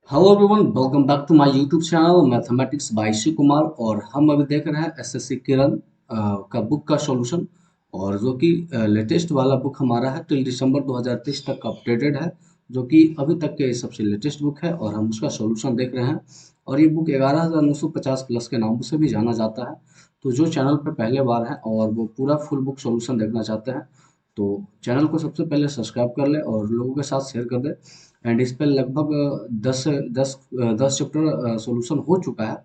Hello everyone, welcome back to my YouTube channel mathematics by Shiv Kumar. और हम अभी देख रहे हैं एसएससी किरण का बुक का सॉल्यूशन। और जो कि लेटेस्ट वाला बुक हमारा है टिल दिसंबर 2023 तक अपडेटेड है, जो कि अभी तक के सबसे लेटेस्ट बुक है और हम उसका सॉल्यूशन देख रहे हैं। और ये बुक 11,950 प्लस के नाम से भी जाना जाता है। तो जो चैनल पर पहले बार है और वो पूरा फुल बुक सॉल्यूशन देखना चाहते हैं, तो चैनल को सबसे पहले सब्सक्राइब कर ले और लोगों के साथ शेयर कर दे। एंड इस पर लगभग 10 चैप्टर सॉल्यूशन हो चुका है,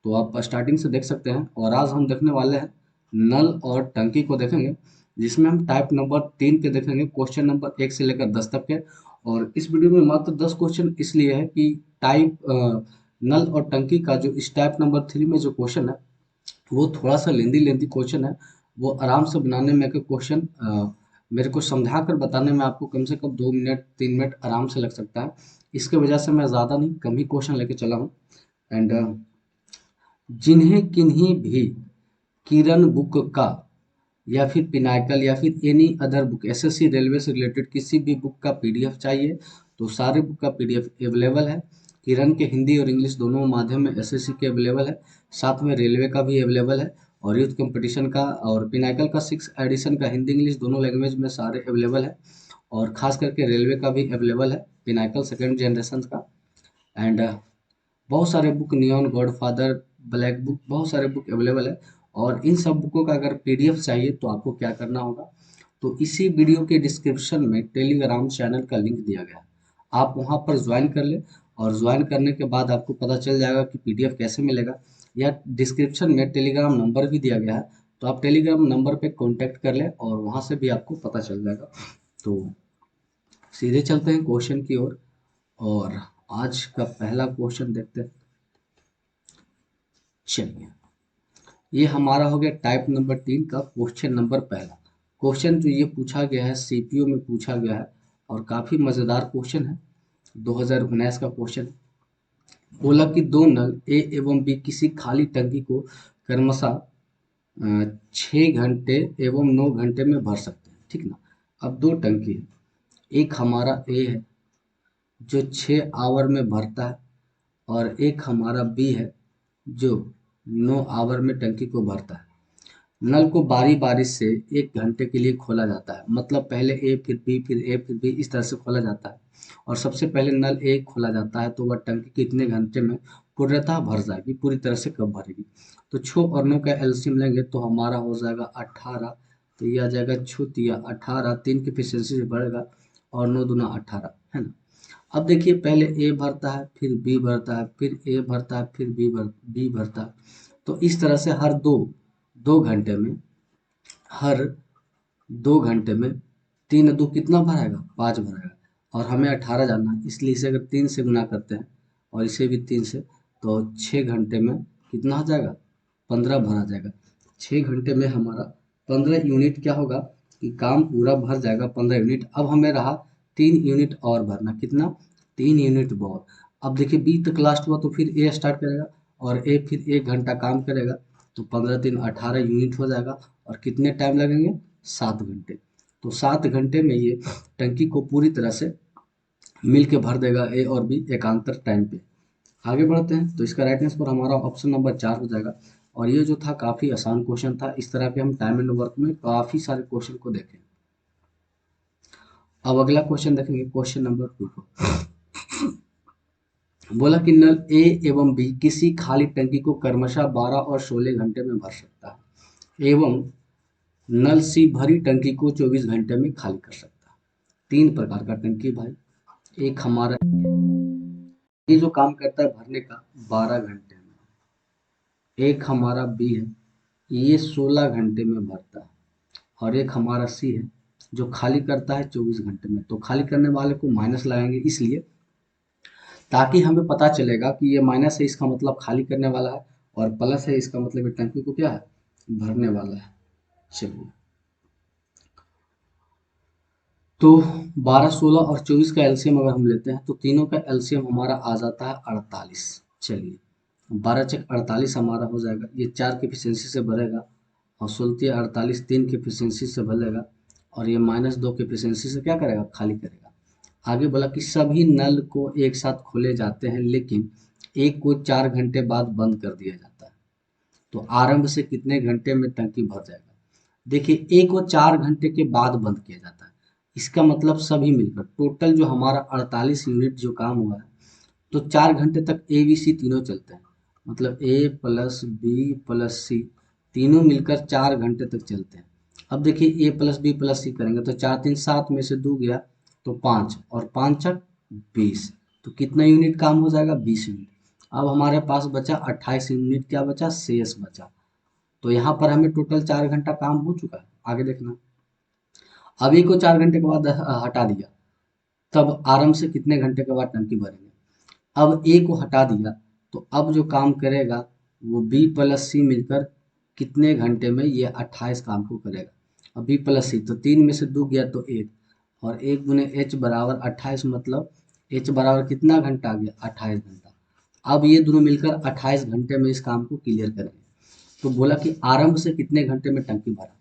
तो आप स्टार्टिंग से देख सकते हैं। और आज हम देखने वाले हैं नल और टंकी को देखेंगे, जिसमें हम टाइप नंबर 3 के देखेंगे, क्वेश्चन नंबर 1 से लेकर 10 तक के। और इस वीडियो में मात्र 10 क्वेश्चन इसलिए है कि टाइप नल और टंकी का जो इस टाइप नंबर 3 में जो क्वेश्चन है वो थोड़ा सा लेंदी लेंदी क्वेश्चन है। वो आराम से बनाने में के क्वेश्चन मेरे को समझा कर बताने में आपको कम से कम 2 मिनट 3 मिनट आराम से लग सकता है। इसके वजह से मैं ज़्यादा नहीं, कम ही क्वेश्चन लेके चला हूँ। एंड जिन्हें किन्हीं भी किरण बुक का या फिर पिनाकल या फिर any other book SSC railway से रिलेटेड किसी भी बुक का पीडीएफ चाहिए, तो सारे बुक का पीडीएफ अवेलेबल है। किरण के हिंदी और इंग्लिश दोनों माध्यम में एसएससी के अवेलेबल है, साथ में रेलवे का भी अवेलेबल है। और यूथ कंपटीशन का और पिनाकल का 6 एडिशन का हिंदी इंग्लिश दोनों लैंग्वेज में सारे अवेलेबल है। और खास करके रेलवे का भी अवेलेबल है, पिनाकल सेकेंड जनरेशन का। एंड बहुत सारे book, neon, godfather, black book, बहुत सारे बुक अवेलेबल है। और इन सब बुकों का अगर पीडीएफ चाहिए तो आपको क्या करना होगा, तो इसी वीडियो के डिस्क्रिप्शन में टेलीग्राम चैनल का लिंक दिया गया है, आप वहां पर ज्वाइन कर ले। और ज्वाइन करने के बाद आपको पता चल जाएगा कि पीडीएफ कैसे मिलेगा। या डिस्क्रिप्शन में टेलीग्राम नंबर भी दिया गया है, तो आप टेलीग्राम नंबर पे कांटेक्ट कर ले और वहां से भी आपको पता चल जाएगा। तो सीधे चलते हैं क्वेश्चन की ओर। और आज का पहला क्वेश्चन देखते हैं। चलिए, ये हमारा हो गया टाइप नंबर 3 का क्वेश्चन नंबर पहला। क्वेश्चन जो ये पूछा गया है सीपीयू में पूछा गया है, और काफी मजेदार क्वेश्चन है। 2019 का क्वेश्चन। बोला कि दो नल ए एवं बी किसी खाली टंकी को क्रमशः 6 घंटे एवं 9 घंटे में भर सकते हैं, ठीक ना। अब दो टंकी है, एक हमारा ए है जो 6 आवर में भरता है, और एक हमारा बी है जो 9 आवर में टंकी को भरता है। नल को बारी बारी से 1 घंटे के लिए खोला जाता है, मतलब पहले ए फिर बी फिर ए फिर बी, इस तरह से खोला जाता है। और सबसे पहले नल ए खोला जाता है तो वह टंकी कितने घंटे में पूर्णतः भर जाएगी, पूरी तरह से कब भरेगी। तो 6 और 9 का एलसीएम लेंगे तो हमारा हो जाएगा 18। तो ये आ जाएगा 6 या 18, 3 की एफिशिएंसी से बढ़ेगा, और 9 दूना 18, है ना। अब देखिए, पहले ए भरता है, फिर बी भरता है, फिर ए भरता है, फिर बी भरता है। तो इस तरह से हर दो दो घंटे में हर 2 घंटे में 3 दो कितना भराएगा, 5 भराएगा। और हमें 18 जानना है, इसलिए इसे अगर 3 से गुना करते हैं और इसे भी 3 से, तो 6 घंटे में कितना हो जाएगा, 15 भरा जाएगा। 6 घंटे में हमारा 15 यूनिट क्या होगा कि काम पूरा भर जाएगा, 15 यूनिट। अब हमें रहा 3 यूनिट और भरना, कितना, 3 यूनिट और। अब देखिए, बी तक लास्ट हुआ तो फिर ए स्टार्ट करेगा, और ए फिर 1 घंटा काम करेगा, तो 15 3 18 यूनिट हो जाएगा। और कितने टाइम लगेंगे, 7 घंटे। तो 7 घंटे में ये टंकी को पूरी तरह से मिल के भर देगा ए और बी एकांतर टाइम पे। आगे बढ़ते हैं, तो इसका राइट आंसर हमारा ऑप्शन नंबर 4 हो जाएगा। और ये जो था काफी आसान क्वेश्चन था, इस तरह के हम टाइम एंड वर्क में काफी सारे क्वेश्चन को देखें। अब अगला क्वेश्चन देखेंगे, क्वेश्चन नंबर 2 को। बोला कि नल ए एवं बी किसी खाली टंकी को क्रमशः 12 और 16 घंटे में भर सकता है, एवं नल सी भरी टंकी को 24 घंटे में खाली कर सकता है। 3 प्रकार का टंकी भाई। एक हमारा ये जो काम करता है भरने का 12 घंटे में, एक हमारा बी है, ये 16 घंटे में भरता है, और एक हमारा सी है जो खाली करता है 24 घंटे में। तो खाली करने वाले को माइनस लगाएंगे, इसलिए ताकि हमें पता चलेगा कि ये माइनस है, इसका मतलब खाली करने वाला है, और प्लस है, इसका मतलब ये टंकी को क्या है, भरने वाला है। चलिए, तो 12 16 और 24 का एलसीएम अगर हम लेते हैं तो तीनों का एलसीएम हमारा आ जाता है 48। चलिए, 12 चक 48 हमारा हो जाएगा, ये 4 की एफिशिएंसी से भरेगा, और 16 48 3 की एफिशिएंसी से भरेगा, और ये -2 की एफिशिएंसी से क्या करेगा, खाली करेगा। आगे बोला कि सभी नल को एक साथ खोले जाते हैं लेकिन एक को 4 घंटे बाद बंद कर दिया जाता है, तो आरंभ से कितने घंटे में टंकी भर जाएगा। देखिए ए को 4 घंटे के बाद बंद किया जाता है, इसका मतलब सभी मिलकर टोटल जो हमारा 48 यूनिट जो काम हुआ है, तो 4 घंटे तक ए बी सी तीनों चलते हैं, मतलब ए प्लस बी प्लस सी तीनों मिलकर 4 घंटे तक चलते हैं। अब देखिए ए प्लस बी प्लस सी करेंगे तो 4 3 7 में से 2 गया तो 5 और 5 × 20, तो कितना यूनिट काम हो जाएगा, 20 यूनिट। अब हमारे पास बचा 28 यूनिट, क्या बचा, शेष बचा। तो यहाँ पर हमें टोटल 4 घंटा काम हो चुका है। आगे देखना, अभी को 4 घंटे के बाद हटा दिया, तब आराम से कितने घंटे के बाद टंकी भरेंगे। अब ए को हटा दिया तो अब जो काम करेगा वो बी प्लस सी मिलकर कितने घंटे में ये 28 काम को करेगा। अब बी प्लस सी तो 3 में से 2 गया तो 1, और 1 × H बराबर 28, मतलब H बराबर कितना घंटा आ गया, 28 घंटा। अब ये दोनों मिलकर 28 घंटे में इस काम को क्लियर करेंगे। तो बोला कि आरंभ से कितने घंटे में टंकी भरा,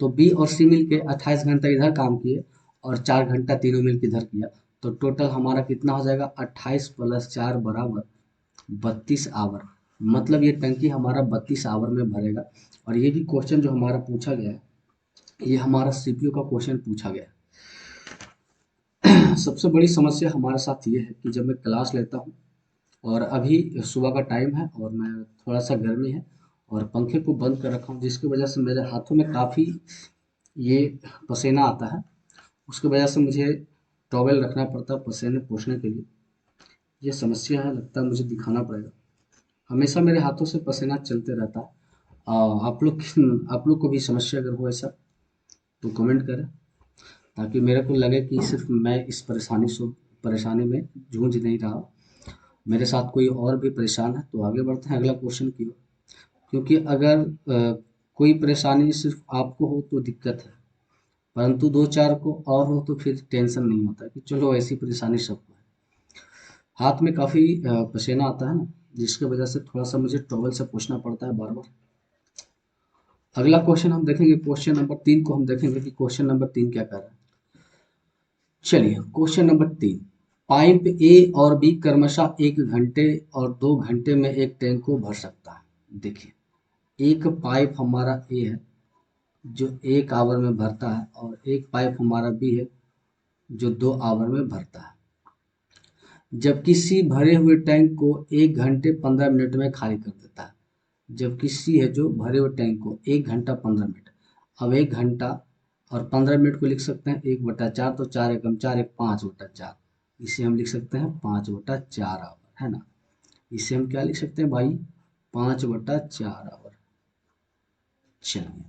तो बी और सी मिल के 28 घंटा इधर काम किए और 4 घंटा तीनों मिल के इधर किया, तो टोटल हमारा कितना हो जाएगा, 28 + 4 बराबर 32 आवर। मतलब ये टंकी हमारा 32 आवर में भरेगा। और ये भी क्वेश्चन जो हमारा पूछा गया है, ये हमारा सीपीयू का क्वेश्चन पूछा गया है। सबसे बड़ी समस्या हमारे साथ ये है कि जब मैं क्लास लेता हूँ और अभी सुबह का टाइम है और मैं थोड़ा सा गर्मी है और पंखे को बंद कर रखा हूँ, जिसकी वजह से मेरे हाथों में काफ़ी ये पसीना आता है, उसकी वजह से मुझे टॉवेल रखना पड़ता है पसीने पोंछने के लिए। ये समस्या है, लगता है मुझे दिखाना पड़ेगा। हमेशा मेरे हाथों से पसीना चलते रहता है। आप लोग को भी समस्या अगर हो ऐसा तो कमेंट करें, ताकि मेरे को लगे कि सिर्फ मैं इस परेशानी में जूझ नहीं रहा, मेरे साथ कोई और भी परेशान है। तो आगे बढ़ते हैं अगला क्वेश्चन की ओर। क्योंकि अगर कोई परेशानी सिर्फ आपको हो तो दिक्कत है, परंतु 2 4 को और हो तो फिर टेंशन नहीं होता कि चलो ऐसी परेशानी सबको है। हाथ में काफ़ी पसीना आता है ना, जिसकी वजह से थोड़ा सा मुझे टॉवल से पोंछना पड़ता है बार बार। अगला क्वेश्चन हम देखेंगे, क्वेश्चन नंबर 3 को हम देखेंगे कि क्वेश्चन नंबर 3 क्या कर रहा है। चलिए क्वेश्चन नंबर 3, पाइप ए और बी क्रमशः 1 घंटे और 2 घंटे में एक टैंक को भर सकता है। देखिए एक पाइप हमारा ए है जो 1 आवर में भरता है, और एक पाइप हमारा बी है जो 2 आवर में भरता है, जबकि सी भरे हुए टैंक को 1 घंटे 15 मिनट में खाली कर देता है। जबकि सी है जो भरे हुए टैंक को 1 घंटा 15 मिनट। अब 1 घंटा और 15 मिनट को लिख सकते हैं 1/4, तो 4 × 1 = 4, 5/4। इसे हम लिख सकते हैं 5/4 आवर, है ना। इसे हम क्या लिख सकते हैं भाई, 5/4 आवर। चलिए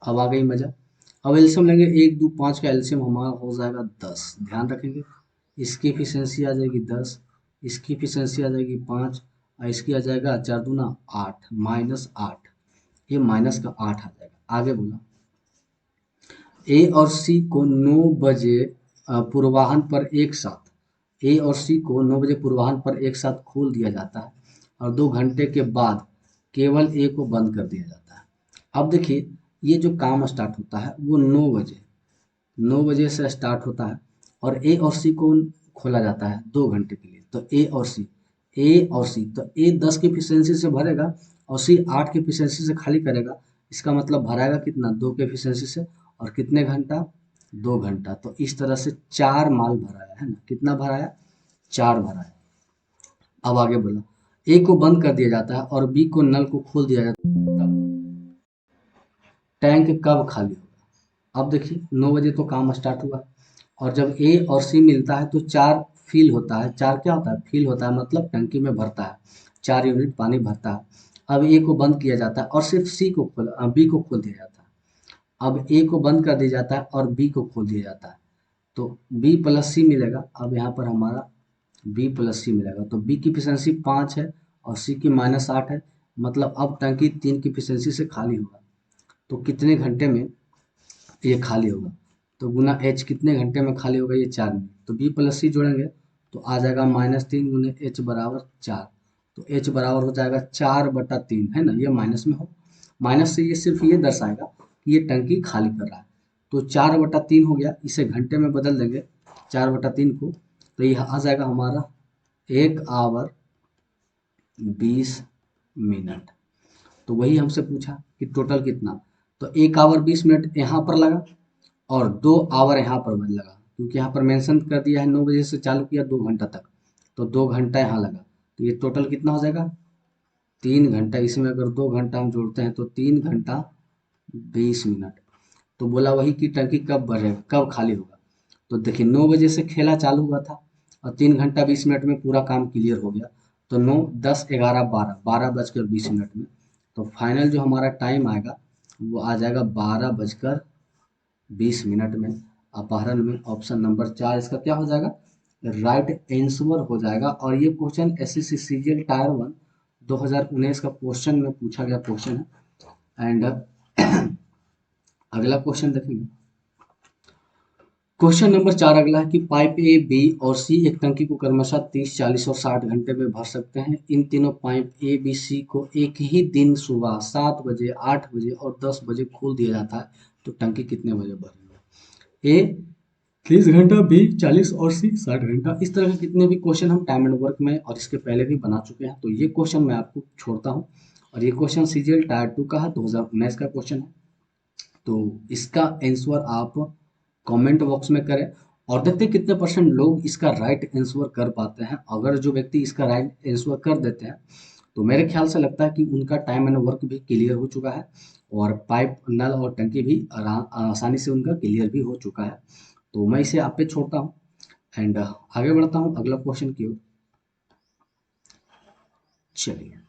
अब आ गई मजा। अब एल्सियम लेंगे, 1 2 5 का एल्सियम हमारा हो जाएगा 10। ध्यान रखेंगे, इसकी एफिशिएंसी आ जाएगी 10, इसकी एफिशिएंसी आ जाएगी 5, और इसकी आ जाएगा 4 दूना 8 -8, ये -8 आ जाएगा। आगे बोला ए और सी को 9 बजे पूर्वाह्न पर एक साथ ए और सी को 9 बजे पूर्वाह्न पर एक साथ खोल दिया जाता है, और 2 घंटे के बाद केवल ए को बंद कर दिया जाता है। अब देखिए ये जो काम स्टार्ट होता है वो 9 बजे से स्टार्ट होता है, और ए और सी को खोला जाता है 2 घंटे के लिए। तो ए और सी तो ए 10 की एफिशिएंसी से भरेगा और सी 8 की एफिशिएंसी से खाली करेगा। इसका मतलब भराएगा कितना, 2 के एफिशिएंसी से, और कितने घंटा, 2 घंटा। तो इस तरह से 4 माल भराया है ना, कितना भराया, 4 भराया। अब आगे बोला ए को बंद कर दिया जाता है और बी को नल को खोल दिया जाता है, तब टैंक कब खाली होगा। अब देखिए 9 बजे तो काम स्टार्ट हुआ, और जब ए और सी मिलता है तो 4 फिल होता है। 4 क्या होता है, फिल होता है, मतलब टंकी में भरता है, 4 यूनिट पानी भरता है। अब ए को बंद किया जाता है और सिर्फ बी को खोल दिया जाता है। अब ए को बंद कर दिया जाता है और बी को खोल दिया जाता है, तो बी प्लस सी मिलेगा। अब यहाँ पर हमारा बी प्लस सी मिलेगा, तो बी की एफिशिएंसी 5 है और सी की -8 है, मतलब अब टंकी 3 की एफिशिएंसी से खाली होगा। तो कितने घंटे में ये खाली होगा, तो गुना एच कितने घंटे में खाली होगा, ये 4 मिनट। तो बी प्लस सी जोड़ेंगे तो आ जाएगा -3 गुने एच बराबर 4, तो एच बराबर हो जाएगा 4/3, है ना। ये माइनस में हो, माइनस से ये सिर्फ ये दर्शाएगा कि ये टंकी खाली कर रहा है। तो 4/3 हो गया, इसे घंटे में बदल देंगे 4/3 को, तो ये आ जाएगा हमारा 1 आवर 20 मिनट। तो वही हमसे पूछा कि टोटल कितना, तो 1 आवर 20 मिनट यहाँ पर लगा और 2 आवर यहाँ पर लगा, क्योंकि यहाँ पर मेंशन कर दिया है 9 बजे से चालू किया 2 घंटा तक, तो 2 घंटा यहाँ लगा। तो ये टोटल कितना हो जाएगा, 3 घंटा। इसमें अगर 2 घंटा हम जोड़ते हैं तो 3 घंटा 20 मिनट। तो बोला वही कि टंकी कब भरेगा, कब खाली होगा। तो देखिए 9 बजे से खेला चालू हुआ था और 3 घंटा 20 मिनट में पूरा काम क्लियर हो गया। तो 9, 10, 11, 12, 12 बजकर 20 मिनट में। तो फाइनल जो हमारा टाइम आएगा वो आ जाएगा 12 बजकर 20 मिनट में। अपहरण में ऑप्शन नंबर 4 इसका क्या हो जाएगा, राइट आंसर हो जाएगा। और ये क्वेश्चन एसएससी सीजीएल टायर 1 2019 का क्वेश्चन में पूछा गया क्वेश्चन है। एंड अगला क्वेश्चन देखेंगे। क्वेश्चन नंबर 4 अगला है कि पाइप ए, बी और सी एक टंकी को क्रमशः 30, 40 और 60 घंटे में भर सकते हैं। इन तीनों पाइप ए, बी, सी को एक ही दिन सुबह 7 बजे, 8 बजे और 10 बजे खोल दिया जाता है, तो टंकी कितने बजे भरेगी। ए 30 घंटा, बी 40 और सी 60 घंटा। इस तरह के कितने भी क्वेश्चन हम टाइम एंड वर्क में और इसके पहले भी बना चुके हैं, तो ये क्वेश्चन मैं आपको छोड़ता हूँ। और ये क्वेश्चन सीजीएल टायर 2 का है, 2019 का क्वेश्चन है। तो इसका आंसर आप कमेंट बॉक्स में करें और देखते हैं कितने परसेंट लोग इसका राइट आंसर कर पाते हैं। अगर जो व्यक्ति इसका राइट आंसर कर देते हैं तो मेरे ख्याल से लगता है कि उनका टाइम एंड वर्क भी क्लियर हो चुका है और पाइप, नल और टंकी भी आसानी से उनका क्लियर भी हो चुका है। तो मैं इसे आप पे छोड़ता हूँ एंड आगे बढ़ता हूँ अगला क्वेश्चन की ओर। चलिए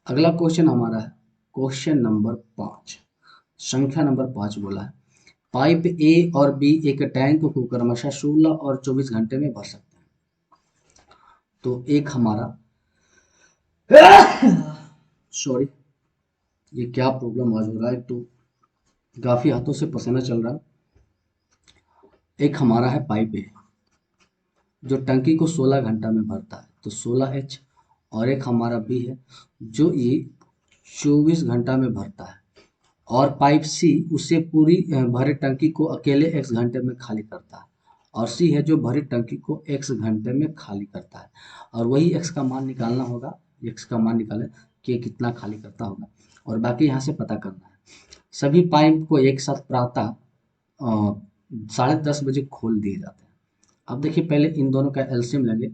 अगला क्वेश्चन हमारा है क्वेश्चन नंबर 5, संख्या नंबर 5 बोला है पाइप ए और बी एक टैंक को क्रमशः 16 और 24 घंटे में भर सकते हैं। तो एक हमारा सॉरी, ये क्या प्रॉब्लम आज हो रहा है, तो काफी हाथों से पसीना चल रहा है। एक हमारा है पाइप ए जो टंकी को 16 घंटा में भरता है, तो 16H। और एक हमारा बी है जो ये 24 घंटा में भरता है। और पाइप सी उसे पूरी भरे टंकी को अकेले x घंटे में खाली करता है। और सी है जो भरी टंकी को x घंटे में खाली करता है। और वही x का मान निकालना होगा, x का मान निकालें कि कितना खाली करता होगा और बाकी यहाँ से पता करना है। सभी पाइप को एक साथ प्रातः 10:30 बजे खोल दिए जाते हैं। अब देखिए पहले इन दोनों का एलसीएम लगे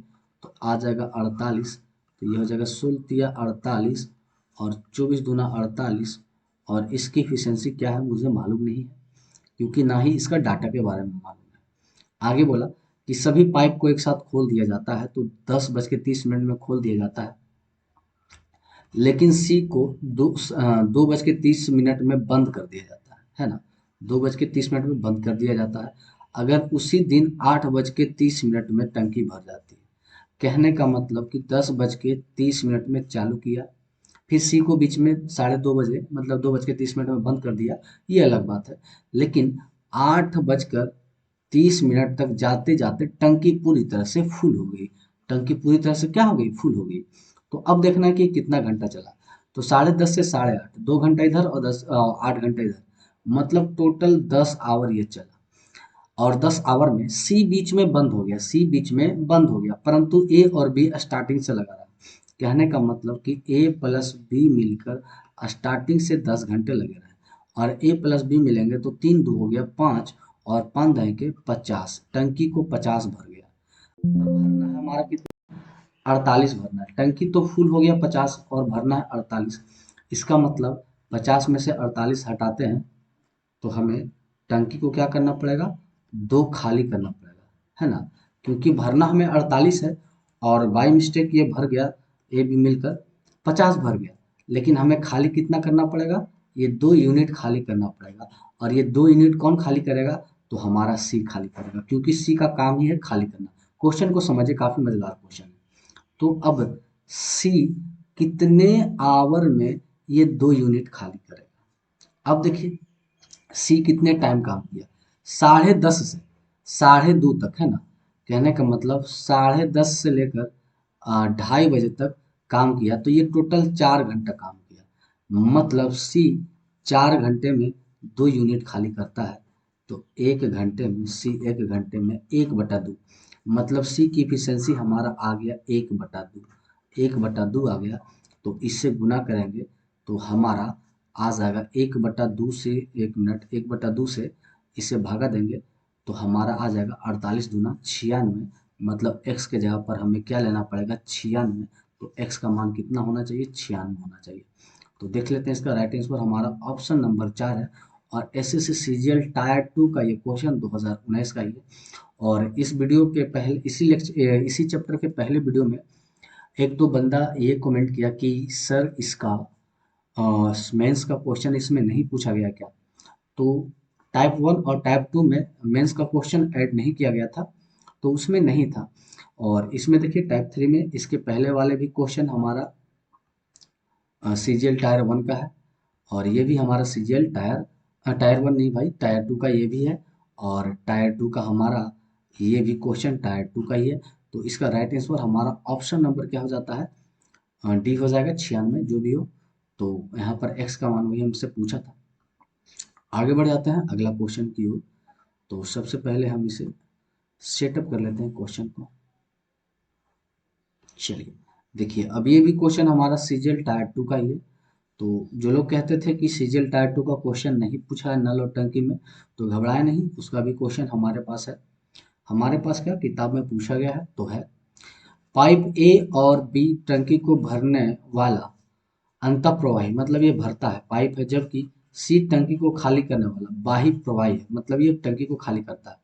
तो आ जाएगा 48, तो ये हो जाएगा 16 48 और 24 दूना 48। और इसकी एफिशिएंसी क्या है मुझे मालूम नहीं है, क्योंकि ना ही इसका डाटा के बारे में मालूम है। आगे बोला कि सभी पाइप को एक साथ खोल दिया जाता है, तो 10:30 में खोल दिया जाता है। लेकिन सी को 2:30 में बंद कर दिया जाता है ना, 2:30 में बंद कर दिया जाता है। अगर उसी दिन 8:30 में टंकी भर जाती है। कहने का मतलब कि 10:30 में चालू किया, फिर सी को बीच में 2:30 मतलब 2:30 में बंद कर दिया, ये अलग बात है। लेकिन 8:30 तक जाते जाते टंकी पूरी तरह से फुल हो गई। टंकी पूरी तरह से क्या हो गई, फुल हो गई। तो अब देखना है कि कितना घंटा चला, तो 10:30 से 8:30, 2 घंटा इधर और 8 घंटा इधर, मतलब टोटल 10 आवर ये चला। और 10 आवर में सी बीच में बंद हो गया, सी बीच में बंद हो गया, परंतु ए और बी स्टार्टिंग से लगा रहा। कहने का मतलब कि ए प्लस बी मिलकर स्टार्टिंग से 10 घंटे लगे रहे और ए प्लस बी मिलेंगे तो 3 2 हो गया 5 और 5 दहे के 50, टंकी को 50 भर गया। भरना है हमारा कितना, 48 भरना है। टंकी तो फुल हो गया 50 और भरना है 48। इसका मतलब 50 में से 48 हटाते हैं तो हमें टंकी को क्या करना पड़ेगा, 2 खाली करना पड़ेगा, है ना। क्योंकि भरना हमें 48 है और बाई मिस्टेक ये भर गया, ए बी मिलकर 50 भर गया, लेकिन हमें खाली कितना करना पड़ेगा, ये 2 यूनिट खाली करना पड़ेगा। और ये 2 यूनिट कौन खाली करेगा, तो हमारा सी खाली करेगा, क्योंकि सी का काम ही है खाली करना। क्वेश्चन को समझिए, काफी मजेदार क्वेश्चन है। तो अब सी कितने आवर में ये 2 यूनिट खाली करेगा। अब देखिए सी कितने टाइम काम किया, 10:30 से 2:30 तक, है ना। कहने का मतलब 10:30 से लेकर 2:30 बजे तक काम किया, तो ये टोटल 4 घंटा काम किया। मतलब सी 4 घंटे में 2 यूनिट खाली करता है। तो 1 घंटे में सी 1 घंटे में 1/2, मतलब सी की इफिशियंसी हमारा आ गया 1/2, 1/2 आ गया। तो इससे गुना करेंगे तो हमारा आ जाएगा 1/2 से 1 मिनट, 1/2 से इसे भागा देंगे तो हमारा आ जाएगा 48 दूना 96, मतलब x के जगह पर हमें क्या लेना पड़ेगा 96। तो x का मान कितना होना चाहिए 96 होना चाहिए। तो देख लेते हैं इसका राइट आंसर हमारा ऑप्शन नंबर 4 है। और एसएससी सीजीएल टायर 2 का ये क्वेश्चन 2019 का ही है। और इस वीडियो के पहले इसी चैप्टर के पहले वीडियो में एक दो बंदा ये कमेंट किया कि सर इसका मेंस का क्वेश्चन इसमें नहीं पूछा गया क्या। तो टाइप 1 और टाइप 2 में मेंस का क्वेश्चन ऐड नहीं किया गया था, तो उसमें नहीं था। और इसमें देखिए टाइप 3 में इसके पहले वाले भी क्वेश्चन हमारा सीजीएल टायर 1 का है, और ये भी हमारा सीजीएल टायर 1 नहीं भाई, टायर 2 का ये भी है। और टायर 2 का हमारा ये भी क्वेश्चन टायर 2 का ही है। तो इसका राइट आंसर हमारा ऑप्शन नंबर क्या हो जाता है, डी हो जाएगा 96 जो भी हो। तो यहाँ पर एक्स का मान वही हमसे पूछा था। आगे बढ़ जाते हैं अगला क्वेश्चन की ओर। तो सबसे पहले हम इसे सेटअप कर लेते हैं क्वेश्चन को। चलिए देखिए, अब ये भी क्वेश्चन हमारा सीजीएल टायर 2 का ही है। तो जो लोग कहते थे कि सीजीएल टायर 2 का क्वेश्चन नहीं पूछा है नल और टंकी में, तो घबराए नहीं, उसका भी क्वेश्चन हमारे पास है। हमारे पास क्या किताब में पूछा गया है तो है, पाइप ए और बी टंकी को भरने वाला अंतःप्रवाही, मतलब ये भरता है पाइप है, जबकि सी टंकी को खाली करने वाला बाह्य प्रवाही है, मतलब ये टंकी को खाली करता है।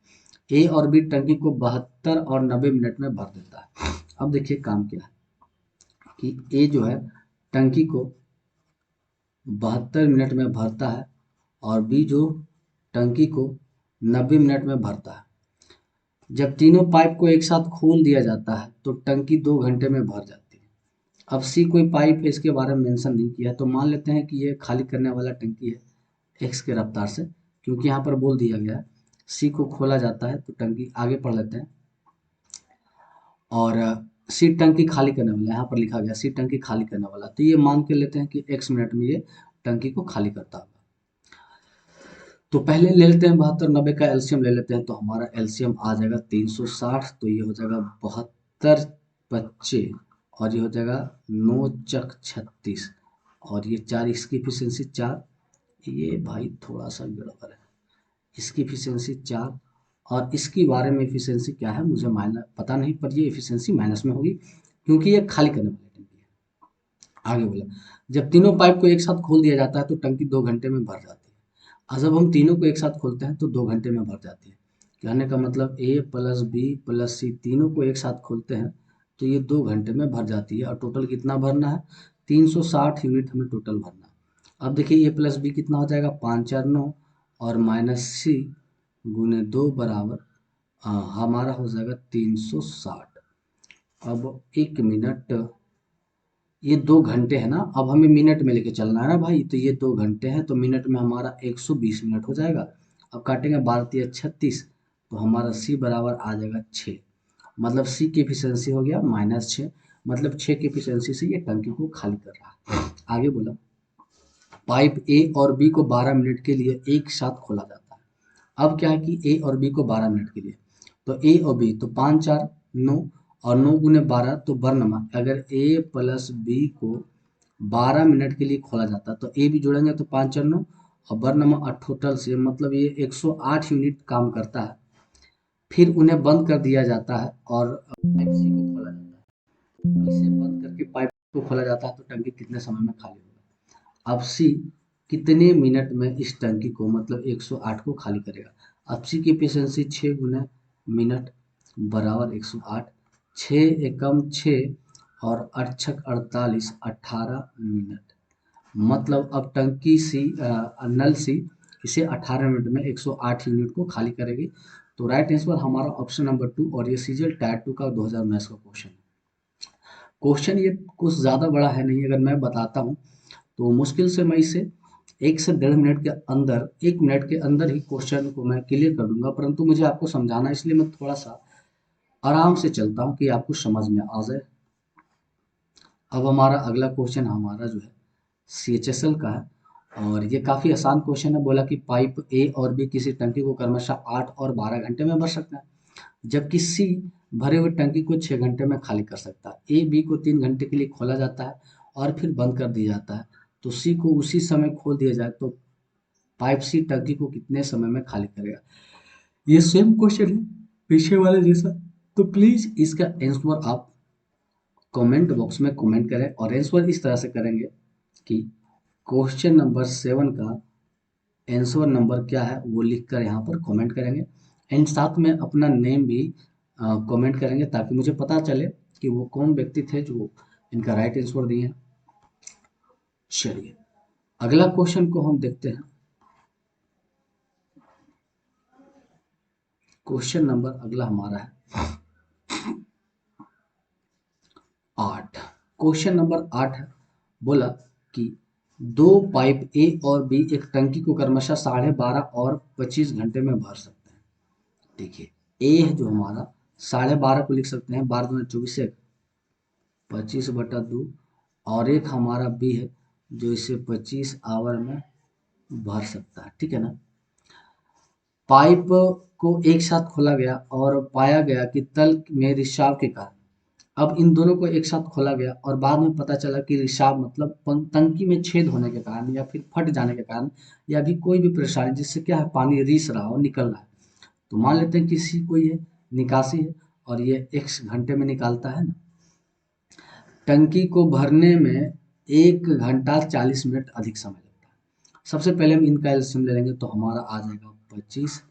ए और बी टंकी को 72 और 90 मिनट में भर देता है। अब देखिए काम क्या है कि ए जो है टंकी को 72 मिनट में भरता है और बी जो टंकी को 90 मिनट में भरता है। जब तीनों पाइप को एक साथ खोल दिया जाता है तो टंकी 2 घंटे में भर जाती है। अब सी कोई पाइप है, इसके बारे में मेंशन नहीं किया है, तो मान लेते हैं कि ये खाली करने वाला टंकी है एक्स के रफ्तार से, क्योंकि यहाँ पर बोल दिया गया है सी को खोला जाता है। तो टंकी आगे पढ़ लेते हैं। और सी टंकी खाली करने वाला, यहाँ पर लिखा गया सी टंकी खाली करने वाला, तो ये मान के लेते हैं कि एक्स मिनट में ये टंकी को खाली करता होगा। तो पहले ले लेते हैं 72 90 का एलसीएम ले लेते हैं, तो हमारा एलसीएम आ जाएगा 360। तो ये हो जाएगा 72 बच्चे, और ये हो जाएगा 9 चक 36, और ये 4 इसकी इफिशियंसी 4, ये भाई थोड़ा सा गड़बड़ है, इसकी इफिशियंसी 4, और इसकी बारे में इफिशियंसी क्या है मुझे माइनस पता नहीं, पर ये इफिशियंसी माइनस में होगी क्योंकि ये खाली करने वाली टंकी है। आगे बोला, जब तीनों पाइप को एक साथ खोल दिया जाता है तो टंकी 2 घंटे में भर जाती है। और जब हम तीनों को एक साथ खोलते हैं तो 2 घंटे में भर जाती है। कहने का मतलब ए प्लस बी प्लस सी तीनों को एक साथ खोलते हैं तो ये 2 घंटे में भर जाती है। और टोटल कितना भरना है 360 यूनिट हमें टोटल भरना है। अब देखिए ए प्लस बी कितना हो जाएगा 5 4 9, और माइनस सी गुने 2 बराबर हमारा हो जाएगा 360। अब 1 मिनट, ये 2 घंटे है ना, अब हमें मिनट में लेके चलना है ना भाई, तो ये 2 घंटे हैं तो मिनट में हमारा 120 मिनट हो जाएगा। अब काटेंगे 12 36, तो हमारा सी बराबर आ जाएगा 6, मतलब सी की एफिशिएंसी हो गया -6, मतलब 6 की एफिशिएंसी से ये टंकी को खाली कर रहा है। आगे बोला, पाइप ए और बी को 12 मिनट के लिए एक साथ खोला जाता है। अब क्या है कि ए और बी को 12 मिनट के लिए, तो ए और बी तो 5 4 9, और 9 गुने 12 तो बर्नमा, अगर ए प्लस बी को 12 मिनट के लिए खोला जाता है तो ए भी जोड़ेंगे तो 5 4 9, और बर्नमा और टोटल से मतलब ये 108 यूनिट काम करता है। फिर उन्हें बंद कर दिया जाता है और पाइप सी को खोला जाता है। इसे बंद करके पाइप को खोला जाता है तो टंकी कितने समय में खाली होगा। अब सी कितने मिनट में इस टंकी को मतलब 108 को खाली करेगा। अब सी की एफिशिएंसी 6 गुना मिनट बराबर 108, 6 एकम 6 और 8 छक 48, 18 मिनट, मतलब अब टंकी सी नल सी इसे 18 मिनट में 108 यूनिट को खाली करेगी। तो राइट आंसर हमारा ऑप्शन नंबर 2, और ये सीजीएल टायर 2 का 2019 का क्वेश्चन है। क्वेश्चन ये कुछ ज़्यादा बड़ा है नहीं, अगर मैं बताता हूँ तो मुश्किल से मैं इसे 1 से 1.5 मिनट के अंदर, 1 मिनट के अंदर ही क्वेश्चन को मैं क्लियर कर दूंगा, परंतु मुझे आपको समझाना है इसलिए मैं थोड़ा सा आराम से चलता हूँ कि आपको समझ में आ जाए। अब हमारा अगला क्वेश्चन हमारा जो है CHSL का है, और ये काफ़ी आसान क्वेश्चन है। बोला कि पाइप ए और बी किसी टंकी को क्रमशः 8 और 12 घंटे में भर सकते हैं, जबकि सी भरे हुए टंकी को 6 घंटे में खाली कर सकता है। ए बी को 3 घंटे के लिए खोला जाता है और फिर बंद कर दिया जाता है, तो सी को उसी समय खोल दिया जाए तो पाइप सी टंकी को कितने समय में खाली करेगा। ये सेम क्वेश्चन है पीछे वाले जैसा। तो प्लीज इसका आंसर आप कमेंट बॉक्स में कमेंट करें, और आंसर इस तरह से करेंगे कि क्वेश्चन नंबर 7 का आंसर नंबर क्या है वो लिखकर यहाँ पर कमेंट करेंगे, एंड साथ में अपना नेम भी कमेंट करेंगे, ताकि मुझे पता चले कि वो कौन व्यक्ति थे जो इनका राइट आंसर दिए हैं। चलिए अगला क्वेश्चन को हम देखते हैं। क्वेश्चन नंबर अगला हमारा है 8। क्वेश्चन नंबर 8 है, बोला कि दो पाइप ए और बी एक टंकी को क्रमशः 12.5 और 25 घंटे में भर सकते हैं। देखिए ए है जो हमारा 12.5 को लिख सकते हैं, 12 दूनी 24 से 25/2, और एक हमारा बी है जो इसे 25 आवर में भर सकता है, ठीक है ना। पाइप को एक साथ खोला गया और पाया गया कि तल में रिसाव के कारण, अब इन दोनों को एक साथ खोला गया और बाद में पता चला कि रिसाव मतलब टंकी में छेद होने के कारण या फिर फट जाने के कारण या भी कोई भी परेशानी जिससे क्या है पानी रिस रहा हो, निकल रहा है, तो मान लेते हैं कि सी कोई है निकासी है और ये x घंटे में निकालता है ना। टंकी को भरने में 1 घंटा 40 मिनट अधिक समय लगता है। सबसे पहले हम इनका एलसीएम ले लेंगे तो हमारा आ जाएगा 25,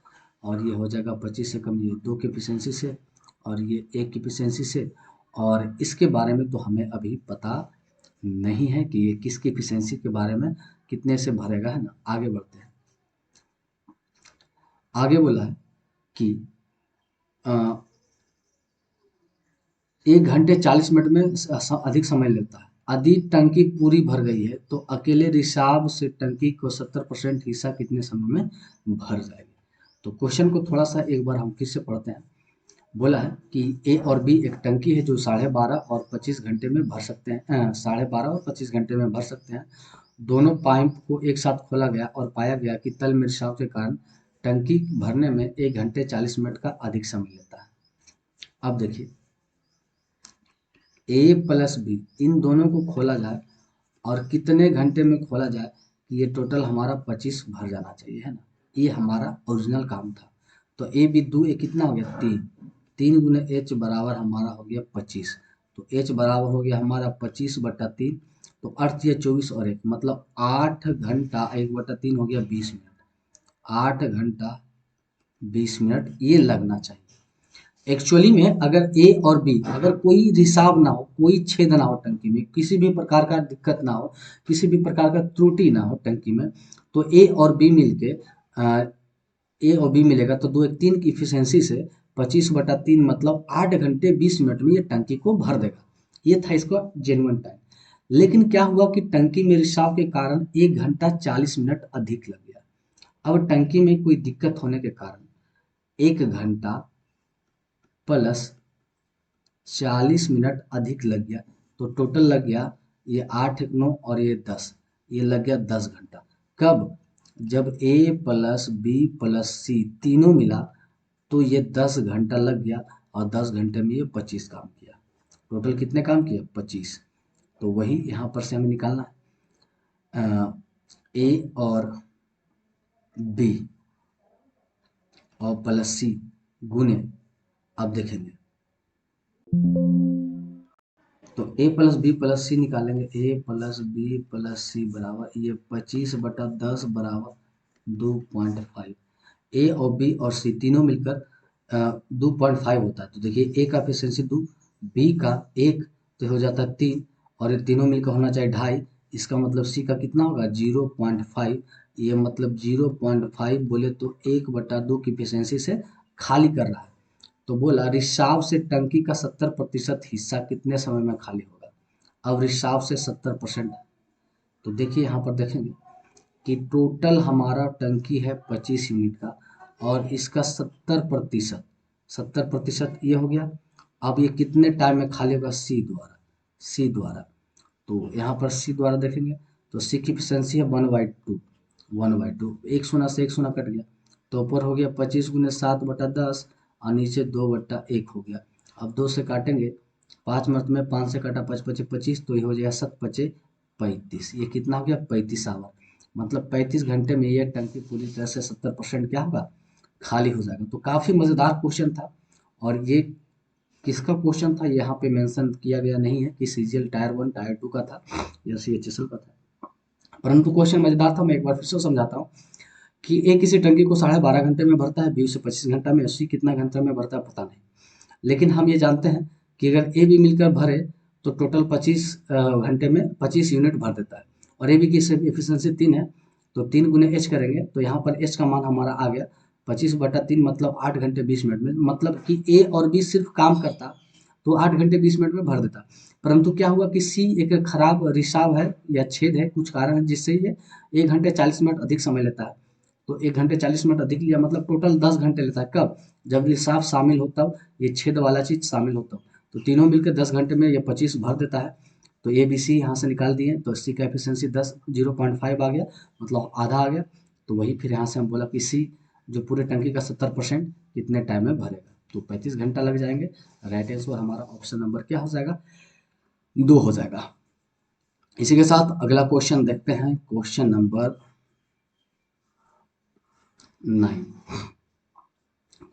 और ये हो जाएगा 25 से कम, ये 2 की एफिशिएंसी से और ये 1 की एफिशिएंसी से, और इसके बारे में तो हमें अभी पता नहीं है कि ये किसकी एफिशिएंसी के बारे में कितने से भरेगा, है ना। आगे बढ़ते हैं। आगे बोला है कि 1 घंटे 40 मिनट में अधिक समय लेता है। यदि टंकी पूरी भर गई है तो अकेले रिसाव से टंकी को 70% हिस्सा कितने समय में भर जाएगी। तो क्वेश्चन को थोड़ा सा एक बार हम फिर से पढ़ते हैं। बोला है कि ए और बी एक टंकी है जो 12.5 और 25 घंटे में भर सकते हैं, 12.5 और 25 घंटे में भर सकते हैं। दोनों पाइप को एक साथ खोला गया और पाया गया कि तल में रिसाव के कारण टंकी भरने में 1 घंटे 40 मिनट का अधिक समय लेता है। अब देखिए ए प्लस बी इन दोनों को खोला जाए और कितने घंटे में खोला जाए कि ये टोटल हमारा 25 भर जाना चाहिए, है ना। ये हमारा ओरिजिनल काम था। तो ए बी दो ए कितना हो गया 3, 3 गुने एच बराबर हमारा हो गया 25, तो एच बराबर हो गया हमारा 25/3, तो अर्थ ये 24 और 1 मतलब 8 घंटा 1/3 हो गया 20 मिनट, 8 घंटा 20 मिनट ये लगना चाहिए। एक्चुअली में अगर ए और बी अगर कोई रिसाव ना हो, कोई छेद ना हो टंकी में, किसी भी प्रकार का दिक्कत ना हो, किसी भी प्रकार का त्रुटि ना हो टंकी में, तो ए और बी मिलके ए और बी मिलेगा तो 2 1 3 की इफिशियंसी से 25/3 मतलब 8 घंटे 20 मिनट में ये टंकी को भर देगा। ये था इसका जेन्युइन टाइम। लेकिन क्या हुआ कि टंकी में रिसाव के कारण 1 घंटा 40 मिनट अधिक लग गया। अब टंकी में कोई दिक्कत होने के कारण 1 घंटा प्लस 40 मिनट अधिक लग गया, तो टोटल लग गया ये 8 1 9 और ये 10, ये लग गया 10 घंटा। कब? जब ए प्लस बी प्लस सी तीनों मिला तो ये 10 घंटा लग गया, और 10 घंटे में ये 25 काम किया। टोटल कितने काम किया 25, तो वही यहाँ पर से हमें निकालना है ए और बी और प्लस सी गुने, अब देखेंगे तो ए प्लस बी प्लस सी निकालेंगे, ए प्लस बी प्लस सी बराबर ये 25/10 बराबर 2.5। ए और बी और सी तीनों मिलकर 2.5 होता है, तो देखिए ए का एफिशिएंसी 2, बी का 1 तो हो जाता है 3, और ये तीनों मिलकर होना चाहिए 2.5। इसका मतलब सी का कितना होगा 0.5, ये मतलब 0.5 बोले तो 1/2 की एफिशिएंसी से खाली कर रहा है। तो बोला रिसाव से टंकी का 70% हिस्सा कितने समय में खाली होगा। अब रिसाव से 70%, तो देखिए यहाँ पर देखेंगे कि टोटल हमारा टंकी है 25 यूनिट का, और इसका 70% ये हो गया। अब ये कितने टाइम में खाली होगा सी द्वारा, सी द्वारा, तो यहाँ पर सी द्वारा देखेंगे तो सी की एफिशिएंसी है 1/2, 1/2, एक शून्य से एक शून्य कट गया, तो ऊपर हो गया 25 गुने 7/10 और नीचे 2/1 हो गया। अब 2 से काटेंगे, 5 मर्द में 5 से काटा 5 पचे 25, तो ये हो जाएगा 7 पचे 35। ये कितना हो गया 35 आवर, मतलब 35 घंटे में ये टंकी पूरी तरह से 70% क्या होगा, खाली हो जाएगा। तो काफ़ी मज़ेदार क्वेश्चन था, और ये किसका क्वेश्चन था यहाँ पे मेंशन किया गया नहीं है कि सीजीएल टायर 1 टायर 2 का था या सीएचएसएल का था, परंतु क्वेश्चन मजेदार था। मैं एक बार फिर से समझाता हूँ कि ए किसी टंकी को 12.5 घंटे में भरता है, बी उसे 25 घंटा में, सी कितना घंटा में भरता है पता नहीं, लेकिन हम ये जानते हैं कि अगर ए बी मिलकर भरे तो टोटल 25 घंटे में 25 यूनिट भर देता है, और ए बी की एफिशिएंसी 3 है, तो 3 गुने एच करेंगे तो यहाँ पर एच का मान हमारा आ गया 25/3, मतलब 8 घंटे 20 मिनट में। मतलब कि ए और बी सिर्फ काम करता तो 8 घंटे 20 मिनट में भर देता, परंतु क्या हुआ कि सी एक खराब रिसाव है या छेद है, कुछ कारण है जिससे ये 1 घंटे 40 मिनट अधिक समय लेता है। तो 1 घंटे 40 मिनट अधिक लिया, मतलब टोटल 10 घंटे लेता है। कब? जब रिसाव शामिल होता हो, ये छेद वाला चीज शामिल होता हो, तो तीनों मिलकर 10 घंटे में ये 25 भर देता है। तो ए बी सी यहाँ से निकाल दिए, तो सी का एफिशिएंसी 0.5 आ गया, मतलब आधा आ गया। तो वही फिर यहाँ से हम बोला कि सी जो पूरे टंकी का 70% कितने टाइम में भरेगा, तो 35 घंटा लग जाएंगे। राइट आंसर हमारा ऑप्शन नंबर क्या हो जाएगा, 2 हो जाएगा। इसी के साथ अगला क्वेश्चन देखते हैं, क्वेश्चन नंबर 9।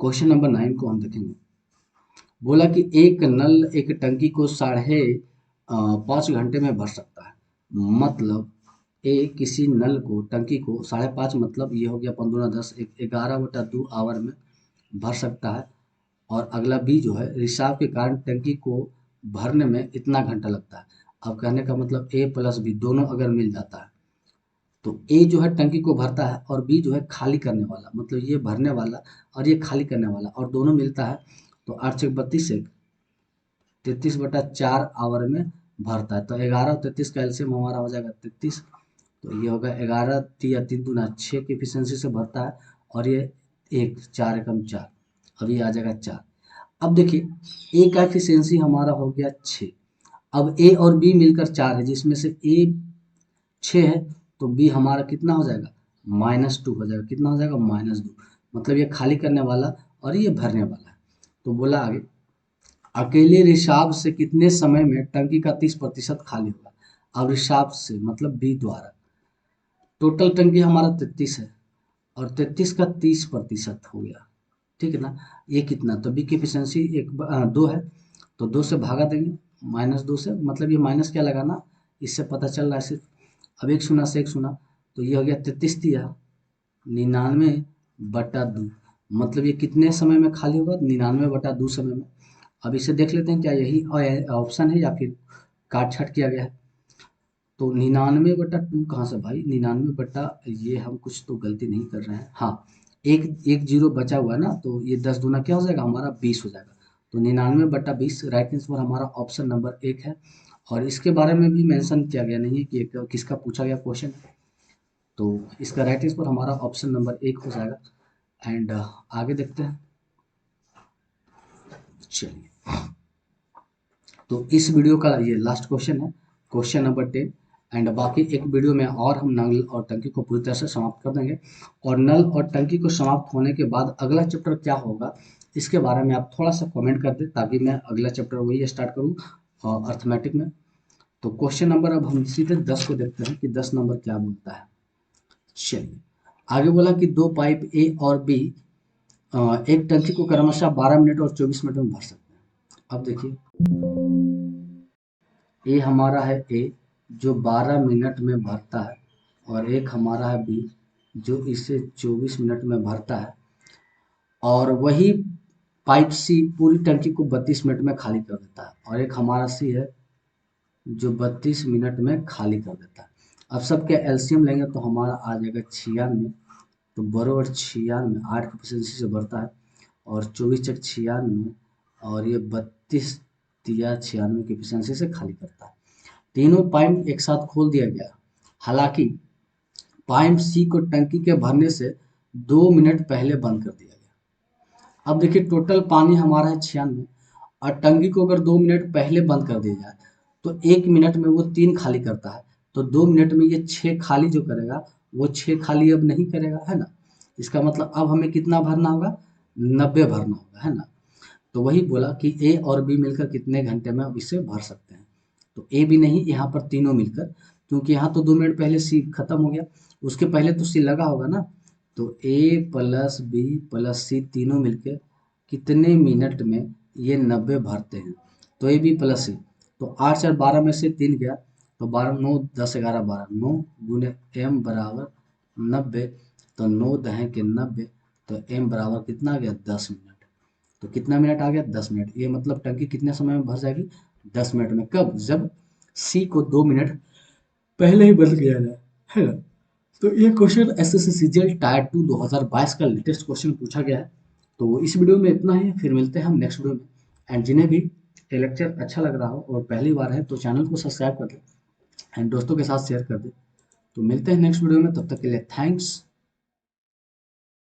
क्वेश्चन नंबर 9 को हम देखेंगे। बोला कि एक नल एक टंकी को 5.5 घंटे में भर सकता है, मतलब ए किसी नल को टंकी को 5.5, मतलब ये हो गया 15×10 11/2 आवर में भर सकता है, और अगला बी जो है रिसाव के कारण टंकी को भरने में इतना घंटा लगता है। अब कहने का मतलब ए प्लस बी दोनों अगर मिल जाता है तो ए जो है टंकी को भरता है और बी जो है खाली करने वाला, मतलब ये भरने वाला और ये खाली करने वाला, और दोनों मिलता है तो 8×32 से 33/4 आवर में भरता है। तो 11 और 33 का एलसीएम हमारा हो जाएगा 33, तो ये होगा 11 या 3 दूना 6 की एफिशिएंसी से भरता है, और ये 1 4 एकम 4, अब ये आ जाएगा 4। अब देखिए ए का एफिशिएंसी हमारा हो गया 6, अब ए और बी मिलकर 4 है, जिसमें से ए 6 है, तो बी हमारा कितना हो जाएगा, -2 हो जाएगा। कितना हो जाएगा, -2, मतलब ये खाली करने वाला और ये भरने वाला है। तो बोला आगे, अकेले रिसाव से कितने समय में टंकी का 30% खाली होगा। अब रिसाव से मतलब बी द्वारा, टोटल टंकी हमारा 33 है और 33 का 30% हो गया, ठीक है ना। ये कितना, तो बी की एफिशिएंसी 2 है, तो 2 से भागा देंगे, -2 से, मतलब ये माइनस क्या लगाना, इससे पता चल रहा है सिर्फ। अब एक शून्य से एक शून्य, तो ये हो गया 33 दिया 99/2, मतलब ये कितने समय में खाली होगा, 99/2 समय में। अब इसे देख लेते हैं क्या यही ऑप्शन है या फिर काट छाट किया गया है। तो 99/2 कहाँ से भाई, 99 ये हम कुछ तो गलती नहीं कर रहे हैं, हाँ एक एक जीरो बचा हुआ है ना, तो ये 10 दूना क्या हो जाएगा हमारा 20 हो जाएगा। तो 99/20 राइट आंसर हमारा ऑप्शन नंबर 1 है, और इसके बारे में भी मेंशन किया गया नहीं है कि किसका पूछा गया क्वेश्चन है, तो इसका राइट आंसर हमारा ऑप्शन नंबर 1 हो जाएगा। एंड आगे देखते हैं, चलिए। तो इस वीडियो का ये लास्ट क्वेश्चन है, क्वेश्चन नंबर 10, एंड बाकी एक वीडियो में और हम नल और टंकी को पूरी तरह से समाप्त कर देंगे, और नल और टंकी को समाप्त होने के बाद अगला चैप्टर क्या होगा इसके बारे में आप थोड़ा सा कमेंट कर दें, ताकि मैं अगला चैप्टर वही स्टार्ट करूँ अर्थमेटिक में। तो क्वेश्चन नंबर अब हम सीधे 10 को देखते हैं कि 10 नंबर क्या बोलता है। चलिए, आगे बोला कि दो पाइप ए और बी एक टंकी को क्रमशः 12 मिनट और 24 मिनट में भर सकते हैं। अब देखिए, ए हमारा है ए जो 12 मिनट में भरता है, और एक हमारा है बी जो इसे 24 मिनट में भरता है, और वही पाइप सी पूरी टंकी को 32 मिनट में खाली कर देता है, और एक हमारा सी है जो 32 मिनट में खाली कर देता है। अब सबके एलसीएम लेंगे तो हमारा आ जाएगा 96, तो बरोबर 96 8 की एफिशिएंसी से भरता है, और 24×6 = 96, और ये 32 या 96 की एफिशिएंसी से खाली करता है। तीनों पाइप एक साथ खोल दिया गया, हालांकि पाइप सी को टंकी के भरने से 2 मिनट पहले बंद कर दिया गया। अब देखिए, टोटल पानी हमारा है 96, और टंकी को अगर 2 मिनट पहले बंद कर दिया जाए तो 1 मिनट में वो 3 खाली करता है, तो 2 मिनट में ये 6 खाली जो करेगा वो 6 खाली अब नहीं करेगा, है ना। इसका मतलब अब हमें कितना भरना होगा, 90 भरना होगा, है ना। तो वही बोला कि ए और बी मिलकर कितने घंटे में अब इसे भर सकते हैं। तो ए बी नहीं, यहाँ पर तीनों मिलकर, क्योंकि यहाँ तो 2 मिनट पहले सी खत्म हो गया, उसके पहले तो सी लगा होगा ना। तो ए प्लस बी प्लस सी तीनों मिलकर कितने मिनट में ये 90 भरते हैं। तो ए बी प्लस सी, तो 8 4 12 में से 3 गया, तो 12 9 10 11 12, 9 गुने एम बराबर 90। तो 9 दहें के 90, तो एम बराबर कितना आ गया, 10 मिनट। तो कितना मिनट आ गया, 10 मिनट। ये मतलब टंकी कितने समय में भर जाएगी, 10 मिनट में। कब, जब सी को 2 मिनट पहले ही बदल किया जाए, है ना। तो ये क्वेश्चन एसएससी सीजीएल टायर 2 2022 का लेटेस्ट क्वेश्चन पूछा गया है। तो इस वीडियो में इतना ही, फिर मिलते हैं हम नेक्स्ट वीडियो में। एंड जिन्हें भी ये लेक्चर अच्छा लग रहा हो और पहली बार है तो चैनल को सब्सक्राइब कर दे एंड दोस्तों के साथ शेयर कर दे। तो मिलते हैं नेक्स्ट वीडियो में, तब तक के लिए थैंक्स।